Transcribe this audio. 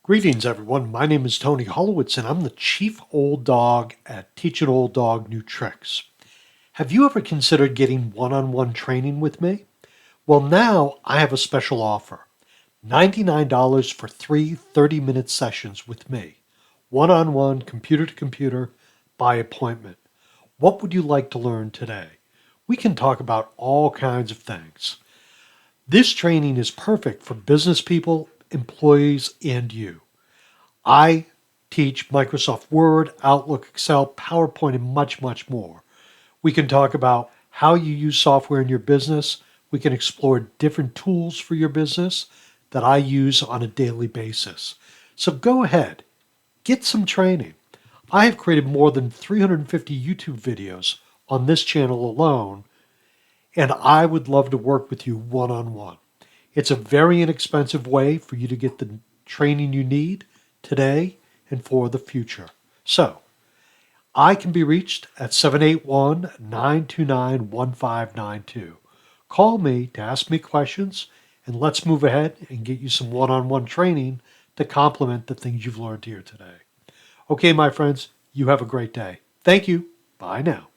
Greetings, everyone. My name is Tony Holowitz, and I'm the Chief Old Dog at Teach an Old Dog New Tricks. Have you ever considered getting one-on-one training with me? Well, now I have a special offer. $99 for three 30-minute sessions with me. One-on-one, computer to computer, by appointment. What would you like to learn today? We can talk about all kinds of things. This training is perfect for business people, employees, and you. I teach Microsoft Word, Outlook, Excel, PowerPoint, and much, much more. We can talk about how you use software in your business. We can explore different tools for your business that I use on a daily basis. So go ahead, get some training. I have created more than 350 YouTube videos on this channel alone, and I would love to work with you one-on-one. It's a very inexpensive way for you to get the training you need today and for the future. So, I can be reached at 781-929-1592. Call me to ask me questions, and let's move ahead and get you some one-on-one training to complement the things you've learned here today. Okay, my friends, you have a great day. Thank you. Bye now.